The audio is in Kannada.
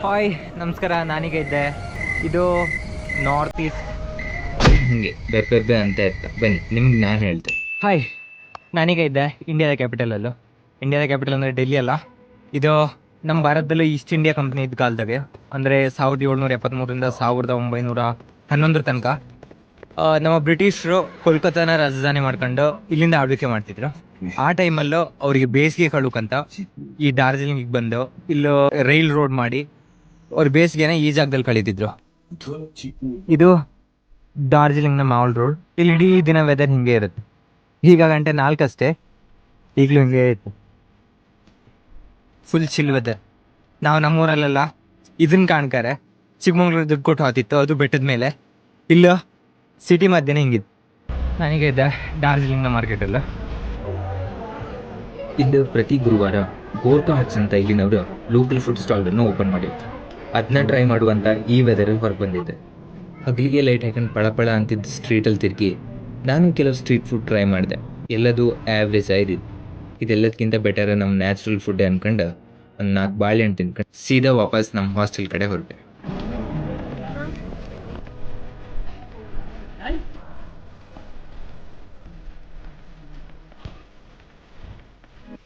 ಹಾಯ್ ನಮಸ್ಕಾರ, ನಾನೀಗ ಇದ್ದೆ. ಇದು ನಾರ್ತ್ ಈಸ್ಟ್. ಹಿಂಗೆ ಬೆಪ್ಪೆ ಅಂತ ಇರ್ತ ಬನ್ನಿ ನಿಮ್ಗೆ ನಾನು ಹೇಳ್ತೆ. ಹಾಯ್, ನಾನೀಗ ಇದ್ದೆ ಇಂಡಿಯಾದ ಕ್ಯಾಪಿಟಲಲ್ಲೂ. ಇಂಡಿಯಾದ ಕ್ಯಾಪಿಟಲ್ ಅಂದರೆ ಡೆಲ್ಲಿ ಅಲ್ಲ. ಇದು ನಮ್ಮ ಭಾರತದಲ್ಲೂ ಈಸ್ಟ್ ಇಂಡಿಯಾ ಕಂಪ್ನಿ ಇದ್ದ ಕಾಲದಾಗೆ, ಅಂದರೆ 1773ರಿಂದ 1911 ತನಕ ನಮ್ಮ ಬ್ರಿಟಿಷರು ಕೋಲ್ಕತ್ತಾನ ರಾಜಧಾನಿ ಮಾಡ್ಕೊಂಡು ಇಲ್ಲಿಂದ ಆಳ್ವಿಕೆ ಮಾಡ್ತಿದ್ರು. ಆ ಟೈಮಲ್ಲೂ ಅವರಿಗೆ ಬೇಸಿಗೆ ಕಳುಕಂತ ಈ ಡಾರ್ಜಿಲಿಂಗಿಗೆ ಬಂದು ಇಲ್ಲೂ ರೈಲ್ ರೋಡ್ ಮಾಡಿ ಅವ್ರ ಬೇಸಿಗೆನ ಈ ಜಾಗದಲ್ಲಿ ಕಳೀತಿದ್ರು. ಇದು ಡಾರ್ಜಿಲಿಂಗ್ನ ಮಾಲ್ ರೋಡ್. ಇಲ್ಲಿ ಇಡೀ ದಿನ ವೆದರ್ ಹಿಂಗೆ ಇರುತ್ತೆ. ಈಗ ಗಂಟೆ 4 ಅಷ್ಟೇ, ಈಗಲೂ ಹಿಂಗೆ ಇತ್ತು. Full chill weather. ನಾವು ನಮ್ಮೂರಲ್ಲೆಲ್ಲ ಇದನ್ನ ಕಾಣ್ತಾರೆ, ಚಿಕ್ಕಮಂಗ್ಳೂರು ದುಡ್ಡು ಕೊಟ್ಟು ಹೋತಿತ್ತು, ಅದು ಬೆಟ್ಟದ ಮೇಲೆ. ಇಲ್ಲ ಸಿಟಿ ಮಧ್ಯೆ ಹಿಂಗಿತ್ತು. ನನಗೆ ಇದ್ದೆ ಡಾರ್ಜಿಲಿಂಗ್ನ ಮಾರ್ಕೆಟಲ್ಲ. ಇದು ಪ್ರತಿ ಗುರುವಾರ ಗೋರ್ಕಾ ಹಟ್ಸ್ ಅಂತ ಇಲ್ಲಿನವರು ಲೋಕಲ್ ಫುಡ್ ಸ್ಟಾಲ್ಗಳನ್ನು ಓಪನ್ ಮಾಡಿದ್ರು. ಅದನ್ನ ಟ್ರೈ ಮಾಡುವಂತ ಈ ವೆದರಲ್ಲಿ ಹೊರಗೆ ಬಂದಿದ್ದೆ. ಹಗಲಿಗೆ ಲೈಟ್ ಹಾಕೊಂಡು ಪಳಪಳ ಅಂತಿದ್ದ ಸ್ಟ್ರೀಟಲ್ಲಿ ತಿರುಗಿ ನಾನು ಕೆಲವು ಸ್ಟ್ರೀಟ್ ಫುಡ್ ಟ್ರೈ ಮಾಡಿದೆ. ಎಲ್ಲದೂ ಆ್ಯಾವ್ರೇಜ್ ಆಯ್ದಿದ್ದು. ಇದೆಲ್ಲದಕ್ಕಿಂತ ಬೆಟರ್ ನಮ್ಮ ನ್ಯಾಚುರಲ್ ಫುಡ್ ಅನ್ಕೊಂಡು ಒಂದು 4 ಬಾಳೆಹಣ್ಣು ತಿನ್ಕೊಂಡು ಸೀದಾ ವಾಪಸ್ ನಮ್ಮ ಹಾಸ್ಟೆಲ್ ಕಡೆ ಹೊರಟೆ.